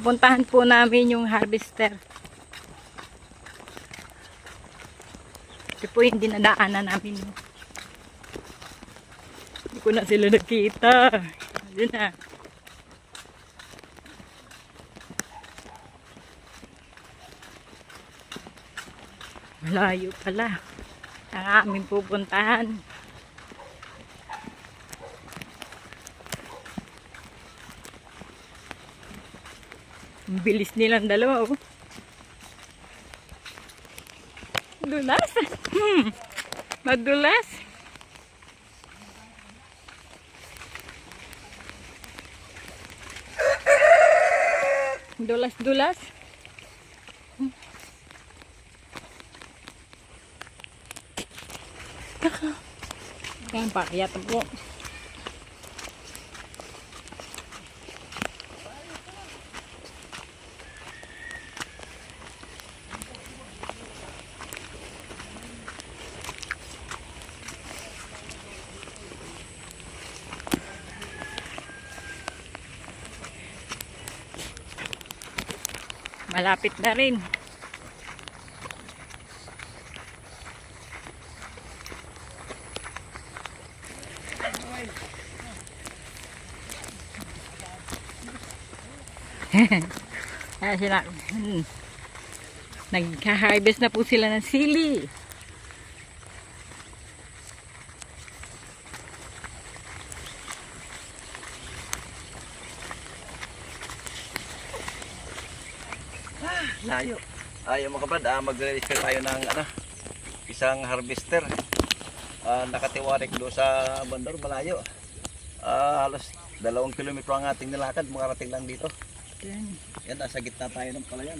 Pupuntahan po namin yung harvester. Ito po yung dinadaanan namin. Hindi ko na sila nakita. Ayun na. Malayo pala ang aming pupuntahan. Ang bilis nilang dalawa, oh. Dulas. Madulas. Dulas-dulas. Ayan, pakyat po. Malapit na rin. Ayan sila. Nagka-harvest na po sila ng sili. Layo. Ayaw mga kapad, mag-release tayo ng isang harvester. Nakatiwarik doon sa bandar, malayo. Halos 2 kilometro ang ating nilakad, makarating lang dito. Yan, nasa gitna tayo ng palayan.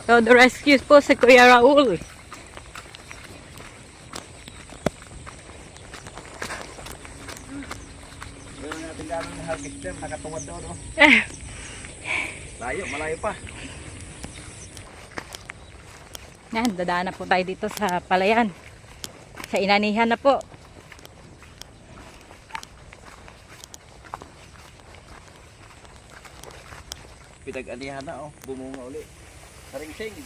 So the rescue po si Kuya Raul. Meron natin gamit harvester, nakatungad doon. Layo, malayo pa. Yan, dadaan na po tayo dito sa palayan. Sa inanihan na po. Pinag-anihan na, oh. Bumunga uli. Saringsing.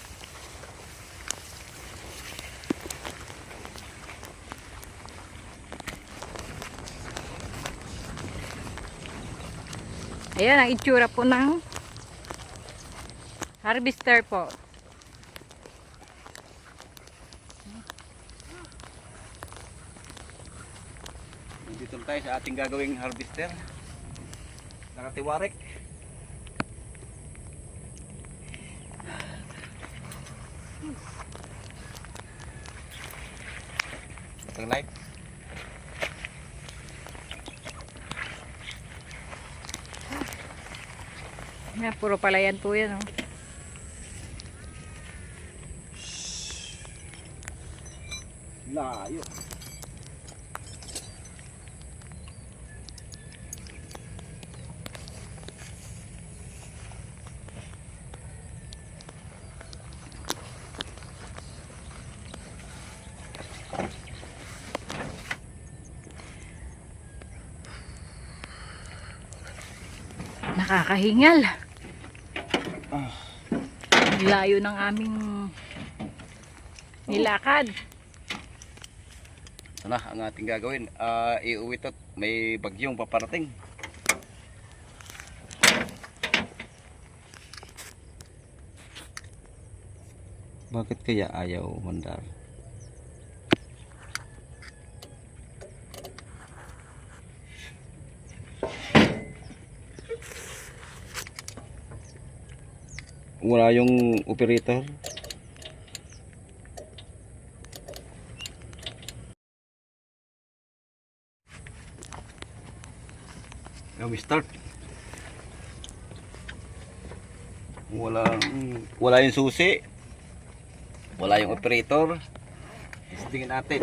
Ayan ang itsura po ng harvester po. Dito tayo sa ating gagawing harvester. Nakatiwarik. Itong light. Yan, puro palayan po yan, oh. Layo. Nakakahingal. Layo ng aming nilakad. Ito na ang ating gagawin. Iuwi ito. May bagyong paparating. Bakit kaya ayaw mandar? Wala yung operator. Yung start. Wala yung susi. Wala yung operator. Testingin natin.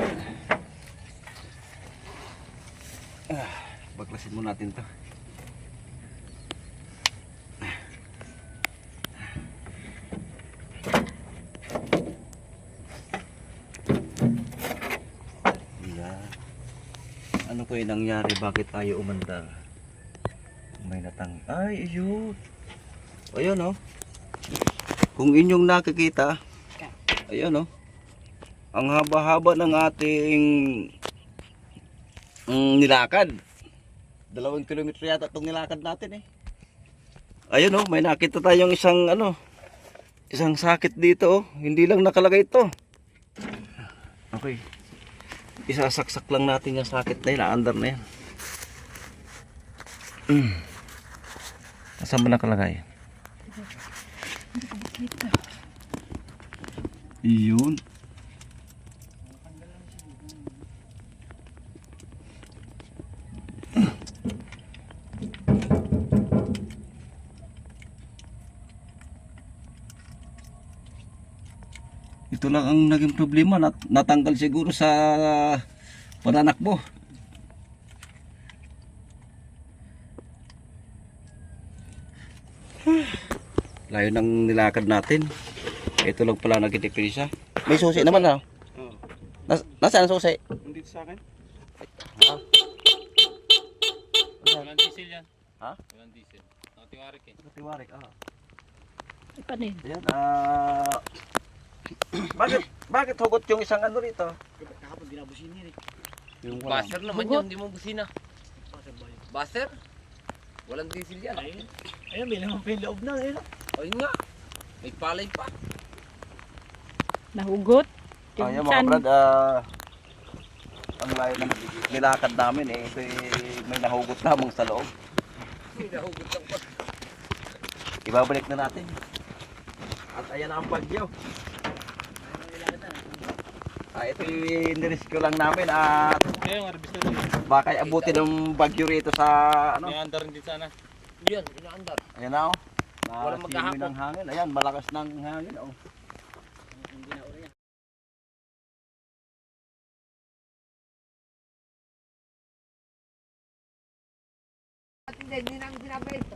Baklasin mo natin to. Ano po yung nangyari? Bakit tayo umandar? May natang... Ay, ayun. Ayun, oh. Kung inyong nakikita, ayun, oh. Ang haba-haba ng ating nilakad. 2 kilometro yata itong nilakad natin, eh. Ayun, oh. May nakita tayong isang, isang sakit dito, oh. Hindi lang nakalagay ito. Okay. Isasaksak lang natin yung sakit na yun. Naandar na yan. Saan ba nakalagay? Iyon. Ito lang ang naging problema. Natanggal siguro sa pananakbo. Layo ng nilakad natin. Ito lang pala nagdidipilisa. May susi naman, ha? Oo. Nasaan ang susi? Nandito sa akin. Walang diesel yan. Ha? Walang diesel. Nakatiwarik eh. Katiwarik, Paano yun? Ayan, bakit hugot yung isang ano rito? Kahapon binabusin niya eh. Yung Buster naman Hugot. yun, hindi mo busina. Pasal ba yun? Buster? Walang diesel yan. Ayun. Ayun, may naman pa yung loob na. Ayun. Ayun nga. May palay pa. Nahugot? Ayan Saan? mga brad, ang layo ng nilakad namin, eh. Ito may nahugot lamang sa loob. May nahugot lang pa. Ibabalik na natin. At ayan ang bagyo. Ito yung nirescue lang namin at Kaya yung harvester na. baka abutin ng bagyo rito sa ano. May andar rin dito sana. Yan, inaandar. Ayan na, oh. Walang Nasimoy maghahapon. ng hangin. Ayan, malakas ng hangin, oh. Hindi namin sinabay ito.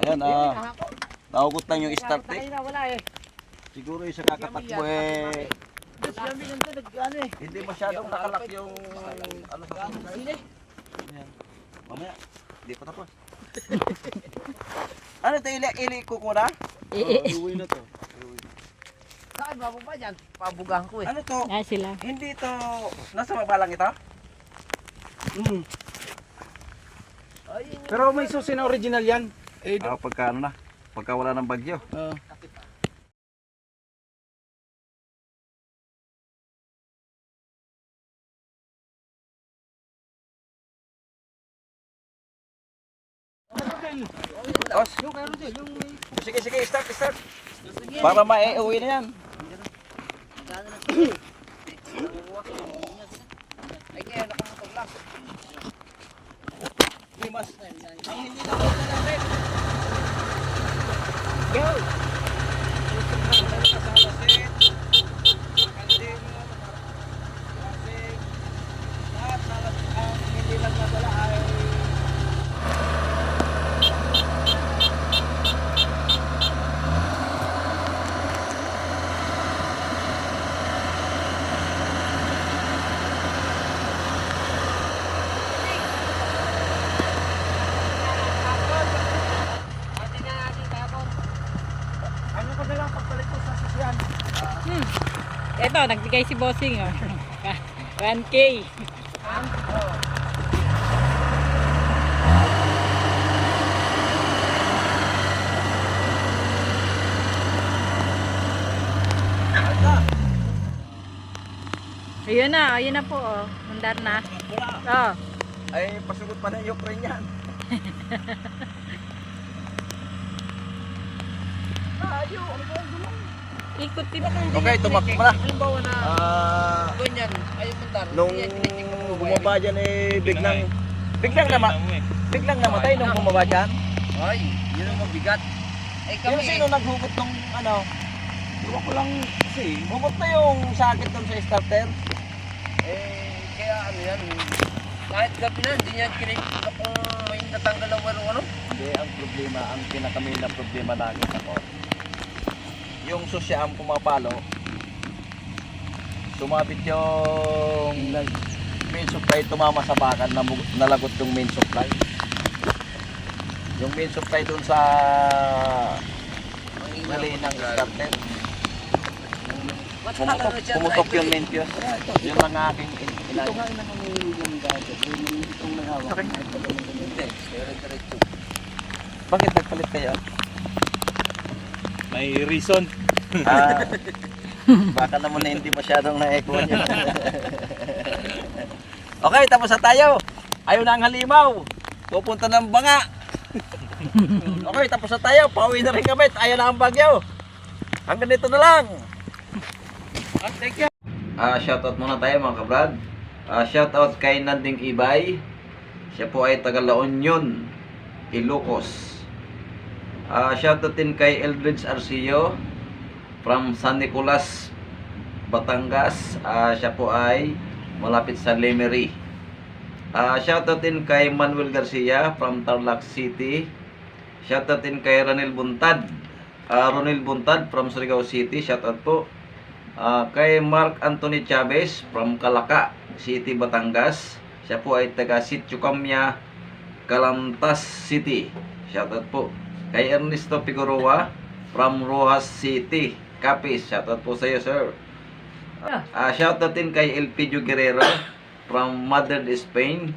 Ayan, nahugot lang yung start, eh. Kanina wala eh. Siguro yung sa kakatakbo, eh. Sabi lang ito, nag-ano eh. Hindi masyadong nakalak yung ano sa Sine? Ayan. Mamaya, hindi pa tapos. Ano ito, iliko ko na? Uwi na to. Saan bababa dyan? Pabugahan ko eh. Ano to? Ah, sila. Hindi to, nasa baba lang ito? Ay, Pero may susi na original yan. Eh, Pagka ano na, pagka wala ng bagyo. Os, sige, start. Para maiuwi na yan. ay kaya nakamotor lang. Limas. Ang hindi na natin. Go! Hindi lang nadala ay ano ko na lang pagpalit ko sa sasyan. Ito, nagbigay si Bossing. Oh. 1K. Ayun na po. Oh. Mandar na. Wala. Oh. Ay, pasugot pa na yung Ukraine yan. Ikot din. Okay, tumakbo na. Halimbawa na ganyan, ayaw mandar. Nung bumaba dyan eh, biglang namatay nung bumaba dyan. Ay, yun ang mabigat. Ay kami, Yung sino naghugot nung ano, iwan ko lang kasi, hugot na yung sakit dun sa starter. kaya ano yan, kahit gabi na, hindi niya kinikita kung may natanggal ang ano. Hindi, ang problema, ang pinakamain na problema lagi ako. Yung susya ang pumapalo, sumabit yung main supply tumama sa bakal, nalagot yung main supply. Yung main supply doon sa mali ng starter. Pumutok yung main fuse. Yun lang aking inay. Bakit nagpalit kayo? May reason. Ah, baka naman na hindi masyadong na-echo niya. Okay, tapos na tayo. Ayaw na ang halimaw. Pupunta ng banga. Okay, tapos na tayo. Pauwi na rin kami. Ayaw na ang bagyo. Hanggang dito na lang. Thank you. Shoutout muna tayo mga kabrad. Shoutout kay Nanding Ibay. Siya po ay taga La Union, Ilocos. Shoutout din kay Eldridge Arcillo from San Nicolas, Batangas. Siya po ay malapit sa Lemery. Shoutout din kay Manuel Garcia from Tarlac City. Shoutout din kay Ronel Buntad. Ronel Buntad from Surigao City. Shoutout po. Kay Mark Anthony Chavez from Calaca City, Batangas. Siya po ay taga Sitio Camya, Calantas City. Shoutout po. Kay Ernesto Figueroa from Rojas City, Capiz. Shoutout po sa iyo, sir. Shoutout din kay Elpidio Guerrero from Madrid, Spain.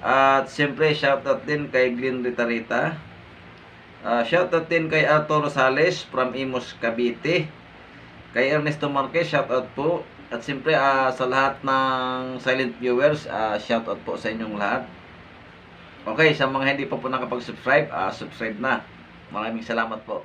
At siyempre shoutout din kay Glenn Ritarita. Shoutout din kay Arturo Rosales from Imus, Cavite. Kay Ernesto Marquez, shoutout po. At siyempre sa lahat ng silent viewers, shoutout po sa inyong lahat. Okay, sa mga hindi pa po nakapag-subscribe, subscribe na. Maraming salamat po.